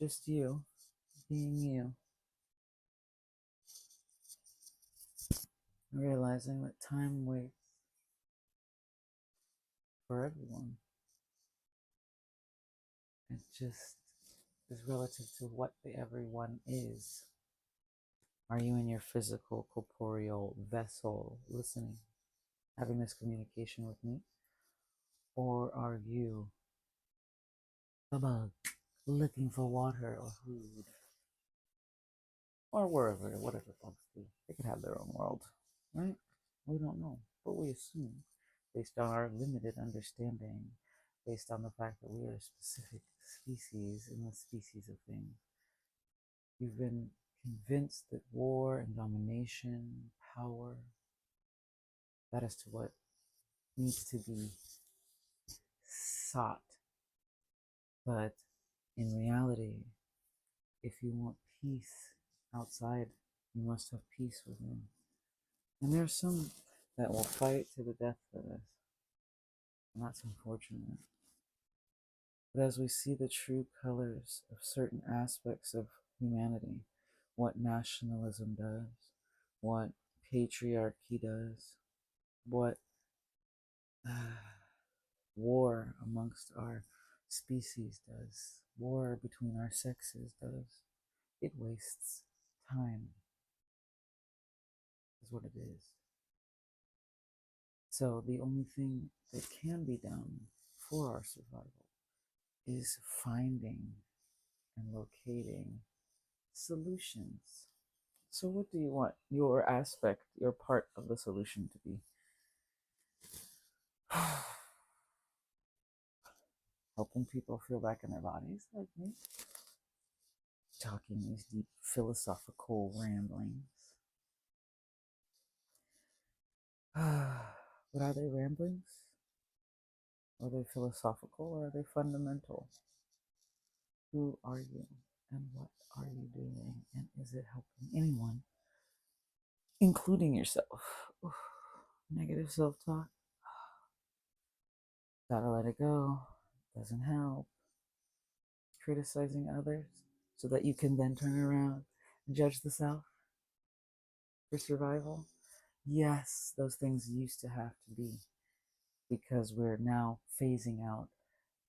Just you, being you, realizing that time waits for everyone. It just is relative to what the everyone is. Are you in your physical, corporeal vessel listening, having this communication with me? Or are you a bug looking for water or food? Or wherever, whatever bugs do. They could have their own world, right? We don't know, but we assume, based on our limited understanding, based on the fact that we are a specific species in the species of things. You've been convinced that war and domination, power, that is to what needs to be sought. But in reality, if you want peace outside, you must have peace within. And there are some that will fight to the death for this. And that's unfortunate. But as we see the true colors of certain aspects of humanity, what nationalism does, what patriarchy does, what war amongst our species does, war between our sexes does, it wastes time, is what it is. So the only thing that can be done for our survival is finding and locating solutions. So what do you want your aspect, your part of the solution to be? Helping people feel back in their bodies, like me. Talking these deep philosophical ramblings. But are they ramblings? Are they philosophical or are they fundamental? Who are you and what are you doing? And is it helping anyone, including yourself? Negative self talk. Gotta let it go. Doesn't help. Criticizing others so that you can then turn around and judge the self for survival. Yes, those things used to have to be, because we're now phasing out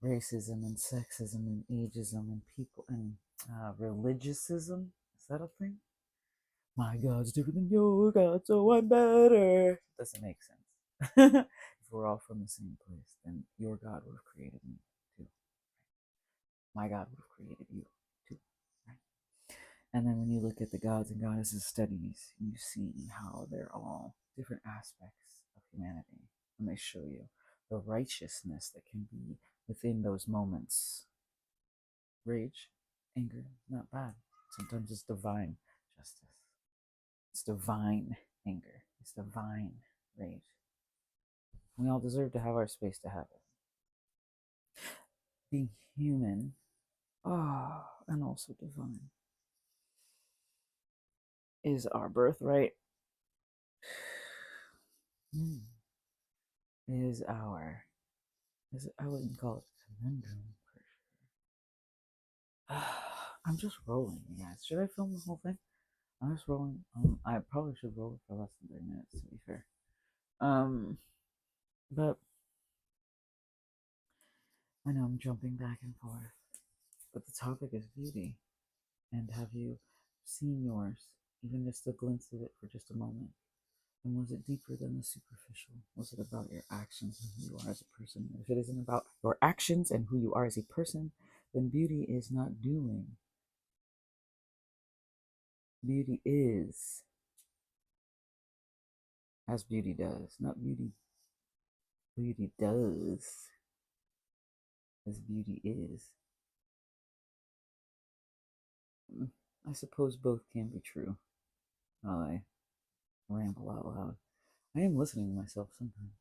racism and sexism and ageism and people and religiousicism. Is that a thing? My God's different than your God, so I'm better. Doesn't make sense. If we're all from the same place, then your God would have created me too. My God would have created you too. Right? And then when you look at the gods and goddesses studies, you see how they're all different aspects of humanity. And they show you the righteousness that can be within those moments. Rage, anger, not bad. Sometimes it's divine justice. It's divine anger. It's divine rage. We all deserve to have our space to have it. Being human, and also divine, is our birthright. Is I wouldn't call it a conundrum for sure. I'm just rolling, guys. Should I film the whole thing? I'm just rolling. I probably should roll it for less than 30 minutes, to be fair. But I know I'm jumping back and forth. But the topic is beauty. And have you seen yours, even just a glimpse of it for just a moment? And was it deeper than the superficial? Was it about your actions and who you are as a person? If it isn't about your actions and who you are as a person, then beauty is not doing. Beauty is as beauty does, not beauty. Beauty does as beauty is. I suppose both can be true. While I ramble out loud, I am listening to myself sometimes.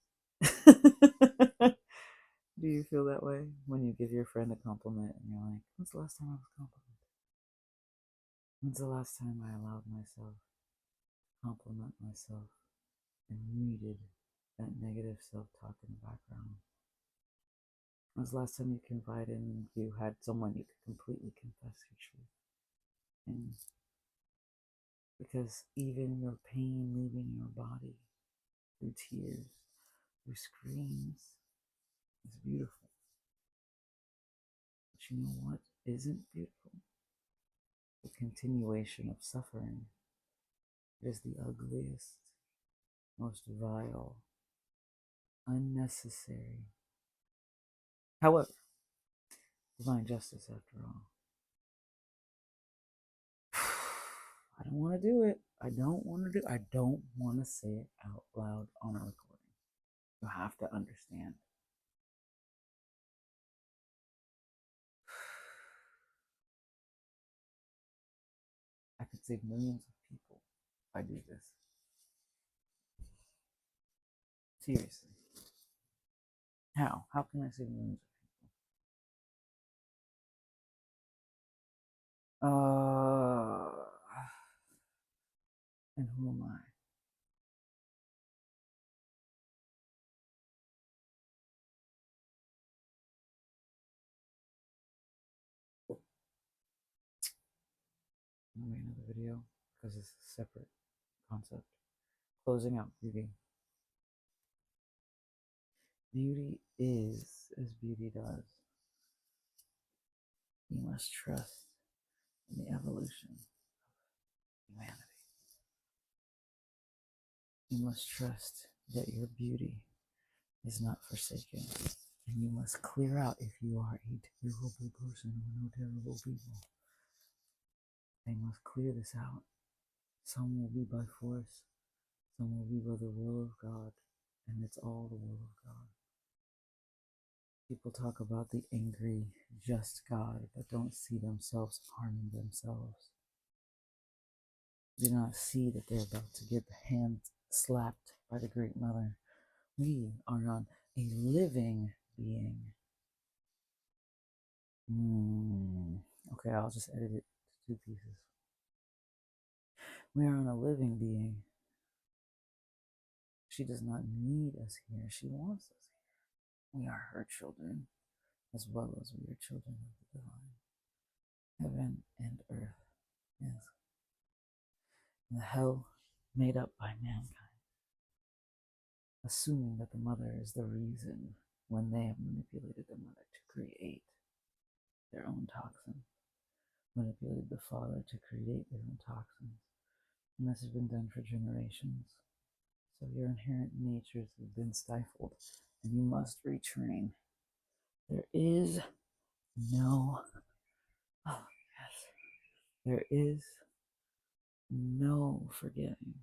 Do you feel that way when you give your friend a compliment and you're like, when's the last time I was complimented? When's the last time I allowed myself to compliment myself and muted that negative self-talk in the background? When's the last time you confided and you had someone you could completely confess your because even your pain leaving your body through tears, through screams, is beautiful. But you know what isn't beautiful? The continuation of suffering. It is the ugliest, most vile, unnecessary. However, divine justice after all. I don't want to do it. I don't want to say it out loud on a recording. You have to understand. I could save millions of people if I do this. Seriously. How? How can I save millions of people? And who am I? I'll make another video because it's a separate concept. Closing out beauty. Beauty is as beauty does. You must trust in the evolution of humanity. You must trust that your beauty is not forsaken. And you must clear out if you are a terrible person or no terrible people. They must clear this out. Some will be by force, some will be by the will of God, and it's all the will of God. People talk about the angry, just God, but don't see themselves harming themselves. Do not see that they're about to get the hand slapped by the Great Mother. We are on a living being. Okay, I'll just edit it to 2 pieces. We are on a living being. She does not need us here. She wants us here. We are her children, as well as we are children of the divine. Heaven and earth. Yes. And the hell made up by mankind, assuming that the mother is the reason when they have manipulated the mother to create their own toxin, manipulated the father to create their own toxins. And this has been done for generations. So your inherent natures have been stifled, and you must retrain. There is no, there is no forgetting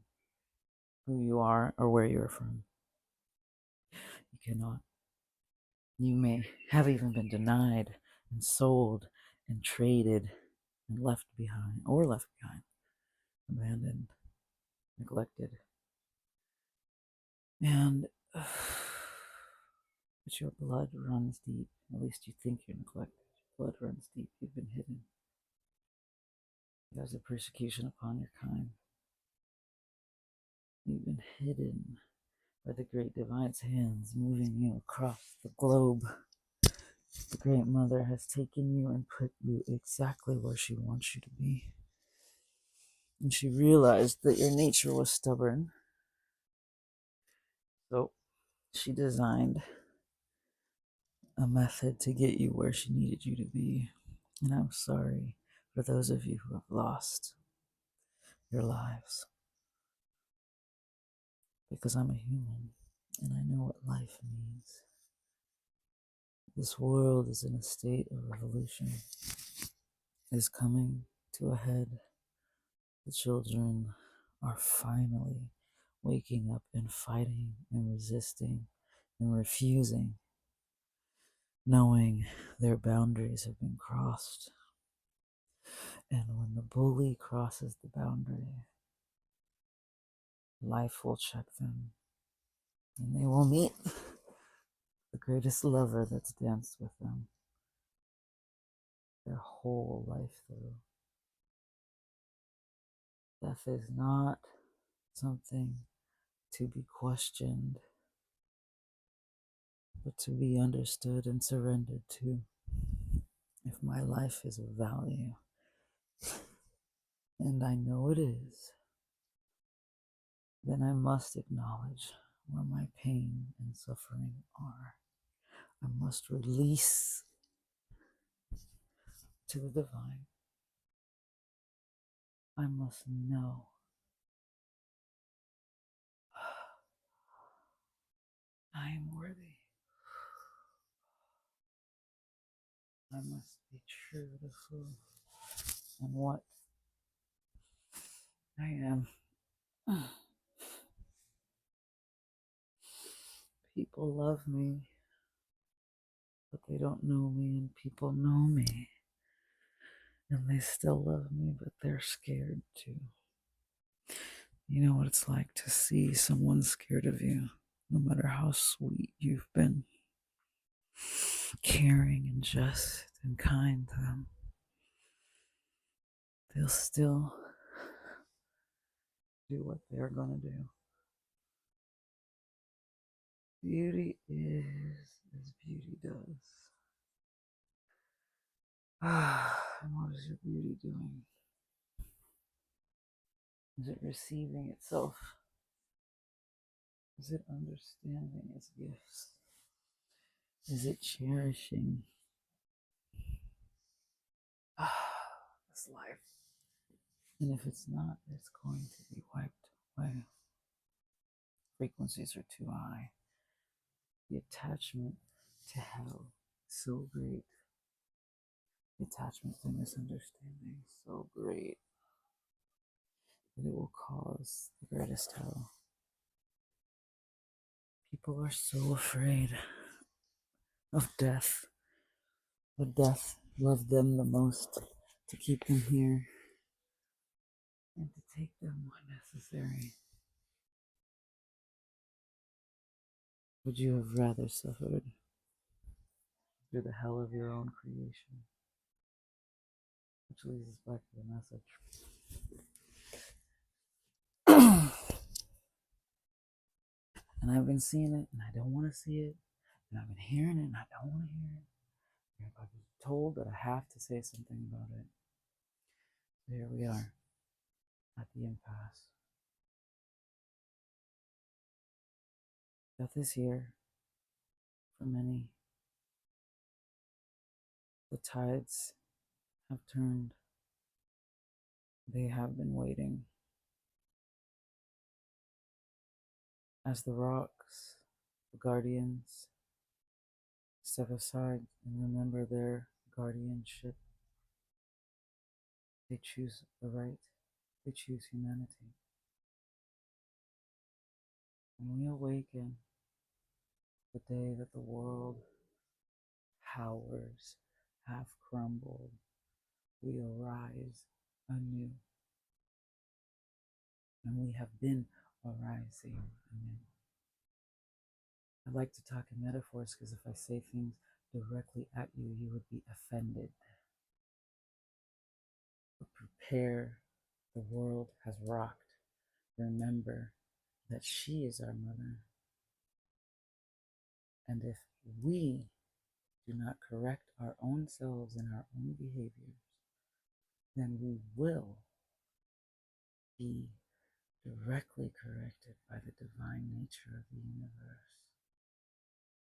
who you are or where you're from. You cannot. You may have even been denied and sold and traded and left behind, abandoned, neglected. And but your blood runs deep. At least you think you're neglected. Your blood runs deep. You've been hidden. There's a persecution upon your kind. You've been hidden by the great divine's hands moving you across the globe. The Great Mother has taken you and put you exactly where she wants you to be. And she realized that your nature was stubborn. So she designed a method to get you where she needed you to be. And I'm sorry for those of you who have lost your lives. Because I'm a human and I know what life means. This world is in a state of revolution. It is coming to a head. The children are finally waking up and fighting and resisting and refusing, knowing their boundaries have been crossed. And when the bully crosses the boundary, life will check them, and they will meet the greatest lover that's danced with them their whole life through. Death is not something to be questioned, but to be understood and surrendered to. If my life is of value, and I know it is, then I must acknowledge where my pain and suffering are. I must release to the divine. I must know I am worthy. I must be true to who and what I am. People love me, but they don't know me, and people know me, and they still love me, but they're scared too. You know what it's like to see someone scared of you, no matter how sweet you've been, caring and just and kind to them. They'll still do what they're gonna do. Beauty is as beauty does. And what is your beauty doing? Is it receiving itself? Is it understanding its gifts? Is it cherishing this life? And if it's not, it's going to be wiped away. Frequencies are too high. The attachment to hell is so great. The attachment to misunderstanding is so great that it will cause the greatest hell. People are so afraid of death. But death loved them the most to keep them here and to take them when necessary. Would you have rather suffered through the hell of your own creation? Which leads us back to the message. And I've been seeing it, and I don't want to see it. And I've been hearing it, and I don't want to hear it. And I've been told that I have to say something about it. So here we are at the impasse. Death is here for many. The tides have turned. They have been waiting. As the rocks, the guardians, step aside and remember their guardianship. They choose the right. They choose humanity. When we awaken the day that the world towers have crumbled, we arise anew. And we have been arising anew. I like to talk in metaphors because if I say things directly at you, you would be offended. But prepare, the world has rocked. Remember that she is our mother. And if we do not correct our own selves and our own behaviors, then we will be directly corrected by the divine nature of the universe.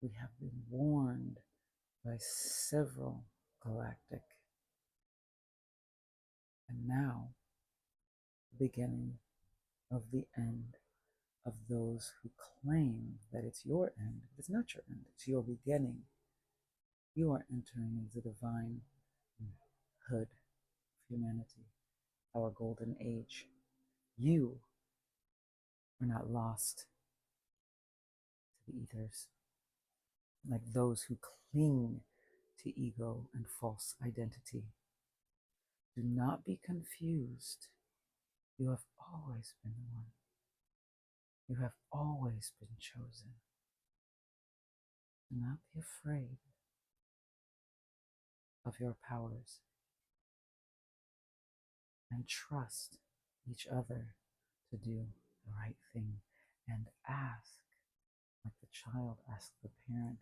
We have been warned by several galactic, and now the beginning of the end of those who claim that it's your end. It's not your end, it's your beginning. You are entering into the divine hood of humanity, our golden age. You are not lost to the ethers like those who cling to ego and false identity. Do not be confused. You have always been one. You have always been chosen. Do not be afraid of your powers and trust each other to do the right thing and ask, like the child asks the parent,